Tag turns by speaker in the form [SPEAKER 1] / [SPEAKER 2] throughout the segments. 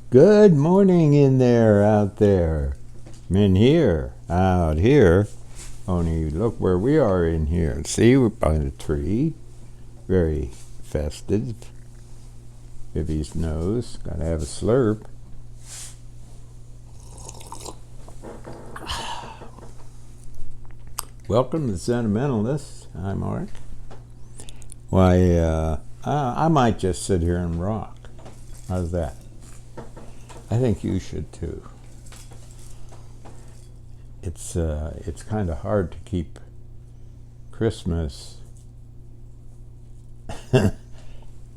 [SPEAKER 1] Good morning in there, out there. In here, out here. Only look where we are in here. See, we're by the tree. Very festive. Vivi's nose. Gotta have a slurp. Welcome to the Sentimentalists. I'm Mark. Why, I might just sit here and rock. How's that? I think you should too. It's kind of hard to keep Christmas.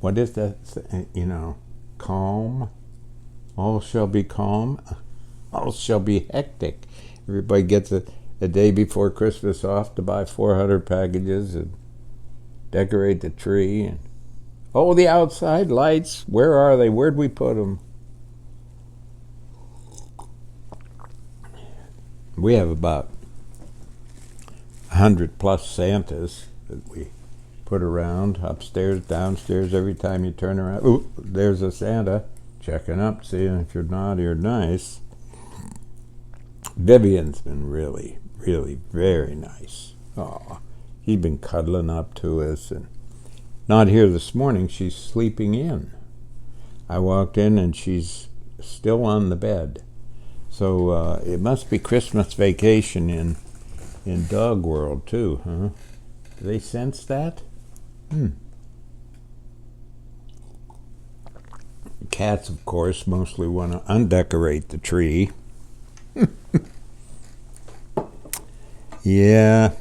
[SPEAKER 1] What is that? Calm. All shall be calm. All shall be hectic. Everybody gets a day before Christmas off to buy 400 packages and decorate the tree. And the outside lights. Where are they? Where'd we put them? We have about 100 plus Santas that we put around upstairs, downstairs. Every time you turn around, ooh, there's a Santa checking up, seeing if you're naughty or nice. Vivian's been really, really very nice. Oh, he's been cuddling up to us, and not here this morning. She's sleeping in. I walked in and she's still on the bed. So it must be Christmas vacation in dog world too, huh? Do they sense that? Cats, of course, mostly want to undecorate the tree. Yeah,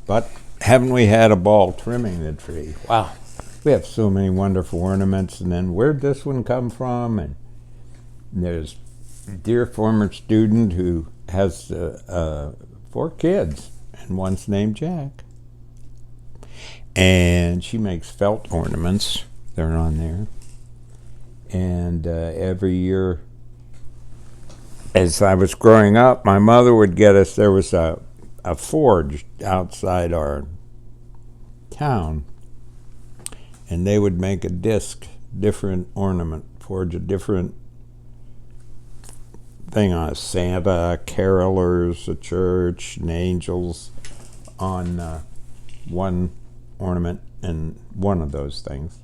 [SPEAKER 1] but haven't we had a ball trimming the tree? Wow, we have so many wonderful ornaments. And then where'd this one come from? And there's dear former student who has 4 kids, and one's named Jack. And she makes felt ornaments. They're on there. And every year, as I was growing up, my mother would get us, there was a forge outside our town, and they would make a different ornament, forge a different thing on Santa, carolers, a church, and angels on one ornament and one of those things.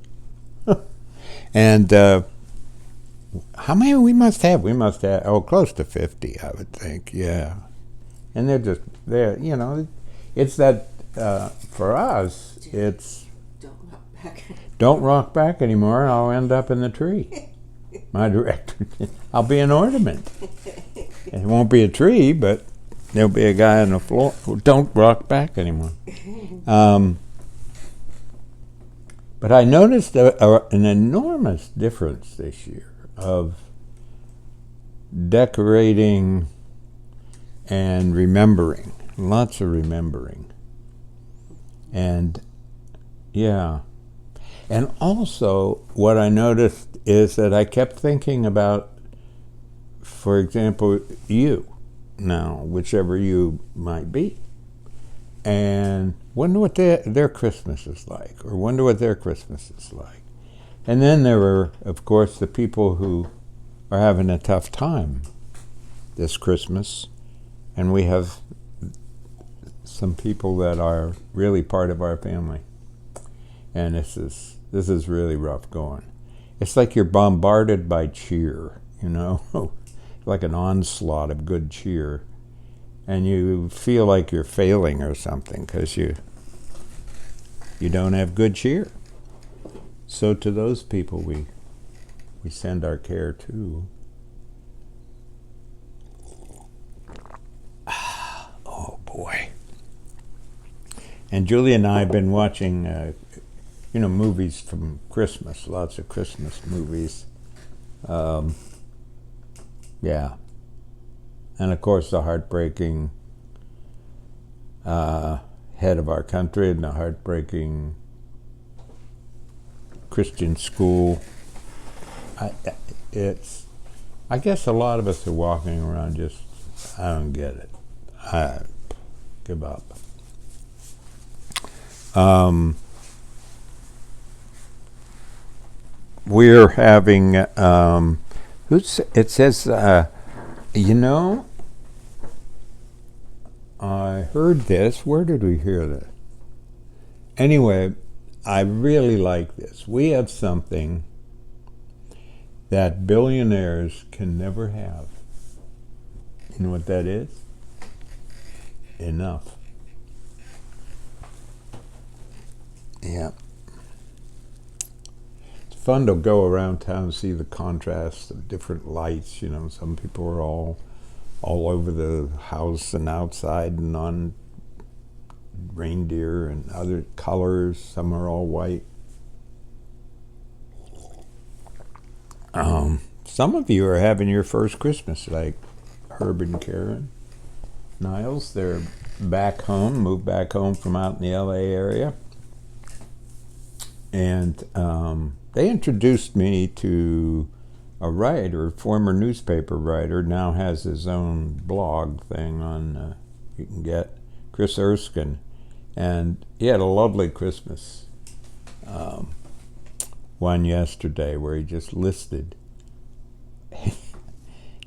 [SPEAKER 1] And how many we must have? We must have, close to 50, I would think, yeah. And they're it's that, for us, it's don't rock back anymore, I'll end up in the tree. My director, I'll be an ornament. It won't be a tree, but there'll be a guy on the floor who don't rock back anymore. But I noticed an enormous difference this year of decorating and remembering. Lots of remembering. And yeah. And also, what I noticed is that I kept thinking about, for example, you now, whichever you might be, and wonder what their Christmas is like, or wonder what their Christmas is like. And then there are, of course, the people who are having a tough time this Christmas, and we have some people that are really part of our family. And this is really rough going. It's like you're bombarded by cheer, like an onslaught of good cheer, and you feel like you're failing or something because you don't have good cheer. So to those people, we send our care too. Oh boy! And Julie and I have been watching. Movies from Christmas, lots of Christmas movies. Yeah. And of course the heartbreaking head of our country and the heartbreaking Christian school. I guess a lot of us are walking around just, I don't get it. I give up. We're having It says, you know, I heard this. Where did we hear this? Anyway, I really like this. We have something that billionaires can never have. You know what that is? Enough. Yeah. It's fun to go around town and see the contrast of different lights. You know, some people are all over the house and outside and on reindeer and other colors. Some are all white. Some of you are having your first Christmas, like Herb and Karen Niles. They're back home, moved back home from out in the LA area. And they introduced me to a writer, former newspaper writer, now has his own blog thing on, you can get, Chris Erskine. And he had a lovely Christmas one yesterday where he just listed,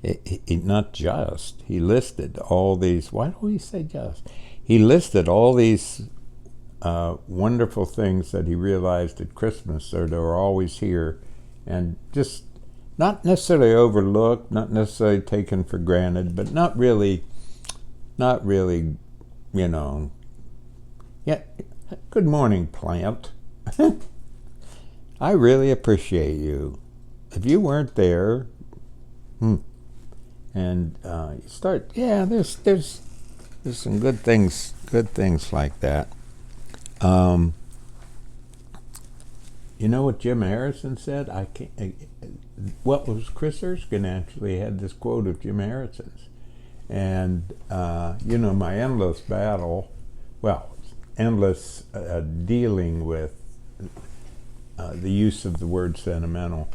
[SPEAKER 1] he listed all these, why don't we say just? He listed all these wonderful things that he realized at Christmas that are always here and just not necessarily overlooked, not necessarily taken for granted, but not really, you know. Yeah, good morning, plant. I really appreciate you. If you weren't there, and you start, yeah, there's some good things like that. You know what Jim Harrison said? What was Chris Erskine actually had this quote of Jim Harrison's, and you know, my endless battle, endless dealing with the use of the word sentimental.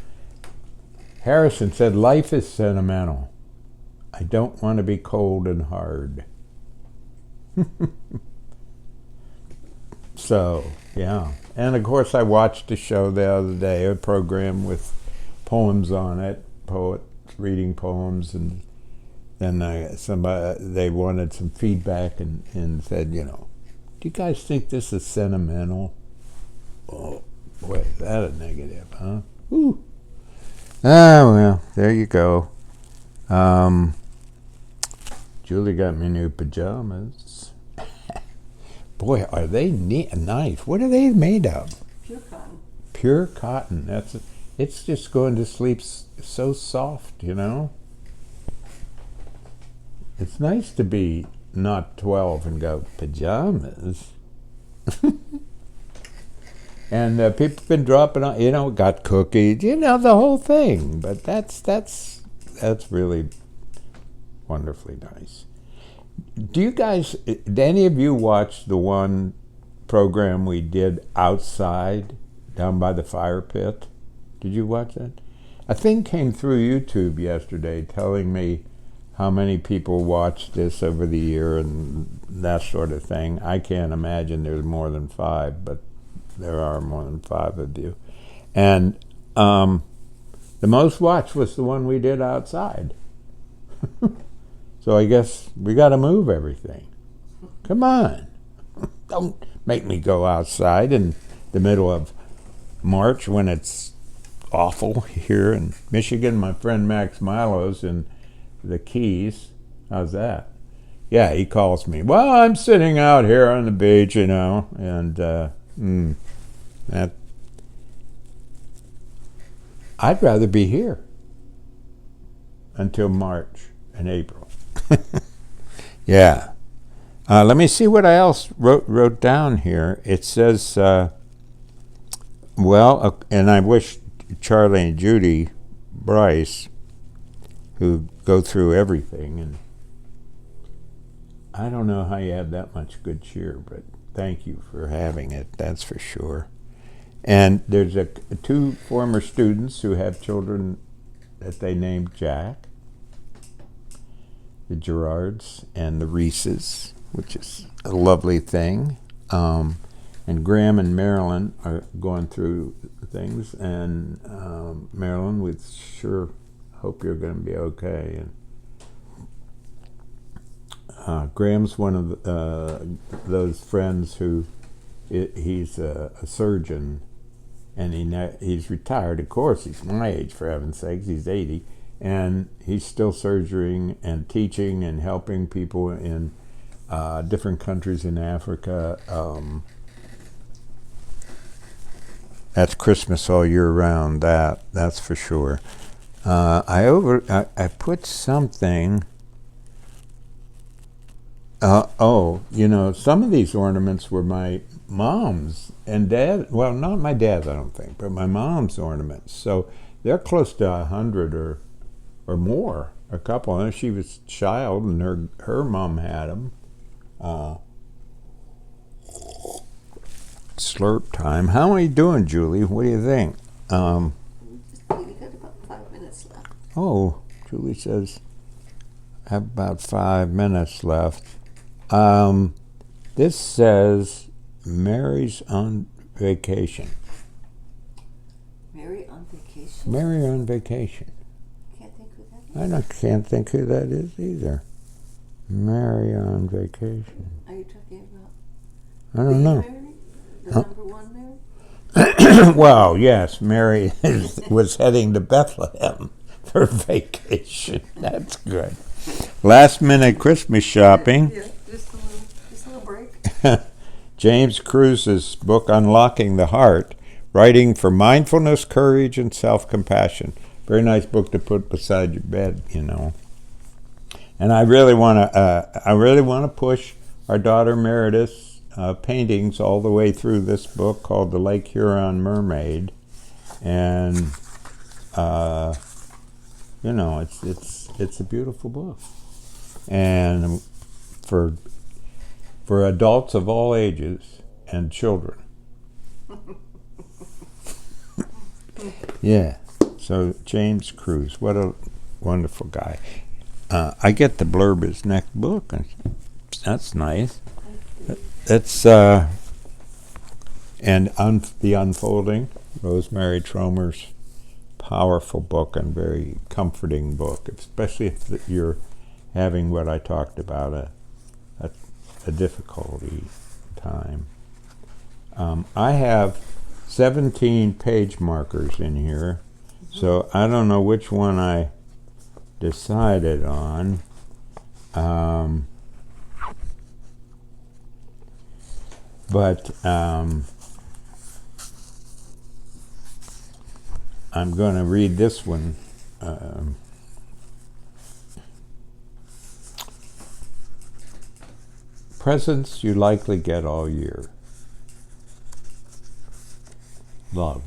[SPEAKER 1] Harrison said, "Life is sentimental. I don't want to be cold and hard." So, yeah. And of course, I watched a show the other day, a program with poems on it, poets reading poems, and then they wanted some feedback and said, you know, do you guys think this is sentimental? Oh, boy, is that a negative, huh? Whew. Ah, well, there you go. Julie got me new pajamas. Boy, are they neat and nice. What are they made of?
[SPEAKER 2] Pure cotton.
[SPEAKER 1] Pure cotton. It's just going to sleep so soft, you know? It's nice to be not 12 and go, pajamas? And people have been dropping on, you know, got cookies, you know, the whole thing. But that's really wonderfully nice. Did any of you watch the one program we did outside, down by the fire pit? Did you watch that? A thing came through YouTube yesterday telling me how many people watched this over the year and that sort of thing. I can't imagine there's more than 5, but there are more than 5 of you. And the most watched was the one we did outside. So I guess we got to move everything. Come on. Don't make me go outside in the middle of March when it's awful here in Michigan. My friend Max Milo's in the Keys. How's that? Yeah, he calls me. Well, I'm sitting out here on the beach, you know, and that I'd rather be here until March and April. Yeah. Let me see what I else wrote down here. It says, and I wish Charlie and Judy Bryce, who go through everything, and I don't know how you have that much good cheer, but thank you for having it, that's for sure. And there's 2 former students who have children that they named Jack, the Gerards and the Reeses, which is a lovely thing. And Graham and Marilyn are going through things, and Marilyn, we're sure hope you're going to be okay. And Graham's one of those friends who he's a surgeon, and he's retired. Of course, he's my age, for heaven's sakes. He's 80, and he's still surgerying and teaching and helping people in different countries in Africa. That's Christmas all year round. That's for sure. I put something. Some of these ornaments were my mom's and dad. Well, not my dad's, I don't think, but my mom's ornaments. So they're close to 100 or more. A couple. And she was a child, and her mom had them. Slurp time. How are you doing, Julie? What do you think?
[SPEAKER 2] We got about 5 minutes left.
[SPEAKER 1] Oh, Julie says I have about 5 minutes left. This says Mary's on vacation.
[SPEAKER 2] Mary on vacation?
[SPEAKER 1] Mary on vacation.
[SPEAKER 2] Can't think who that is.
[SPEAKER 1] I can't think who that is either. Mary on vacation.
[SPEAKER 2] Are you talking about
[SPEAKER 1] I don't know.
[SPEAKER 2] Mary? The number one Mary?
[SPEAKER 1] Well, yes, Mary was heading to Bethlehem for vacation. That's good. Last minute Christmas shopping.
[SPEAKER 2] Yeah, just a little break.
[SPEAKER 1] James Cruise's book, Unlocking the Heart, Writing for Mindfulness, Courage, and Self-Compassion. Very nice book to put beside your bed, And I really want to push our daughter Meredith's paintings all the way through this book called The Lake Huron Mermaid, and it's a beautiful book, and for adults of all ages and children. Yeah. So James Cruise, what a wonderful guy. I get the blurb his next book, and that's nice. It's The Unfolding, Rosemary Tromer's powerful book and very comforting book, especially if you're having what I talked about, a difficulty time. I have 17 page markers in here, so I don't know which one I decided on. But I'm going to read this one. Presents you likely get all year. Love.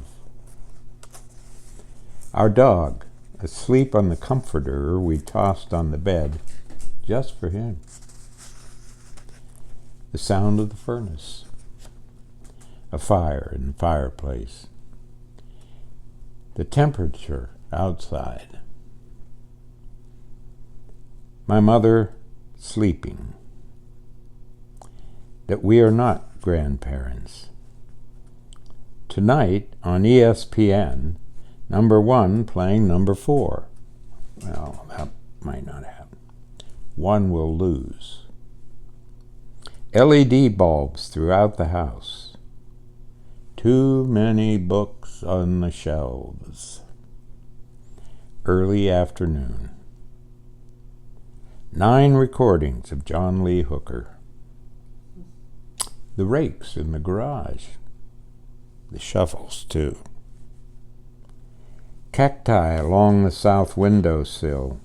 [SPEAKER 1] Our dog, asleep on the comforter we tossed on the bed, just for him. The sound of the furnace. A fire in the fireplace. The temperature outside. My mother sleeping. That we are not grandparents. Tonight on ESPN, number 1 playing number 4. Well, that might not happen. One will lose. LED bulbs throughout the house. Too many books on the shelves. Early afternoon. 9 recordings of John Lee Hooker. The rakes in the garage. The shovels, too. Cacti along the south windowsill.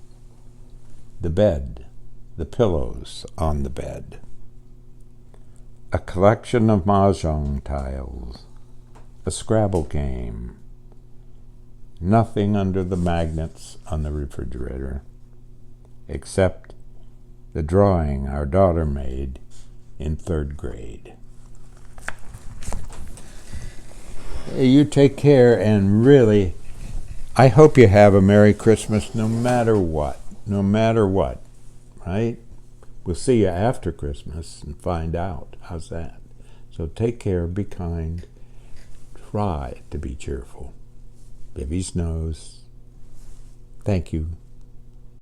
[SPEAKER 1] The bed. The pillows on the bed. A collection of mahjong tiles. A Scrabble game. Nothing under the magnets on the refrigerator, except the drawing our daughter made in 3rd grade. You take care, and really, I hope you have a Merry Christmas no matter what, right? We'll see you after Christmas and find out. How's that? So take care, be kind, try to be cheerful. Baby's nose. Thank you.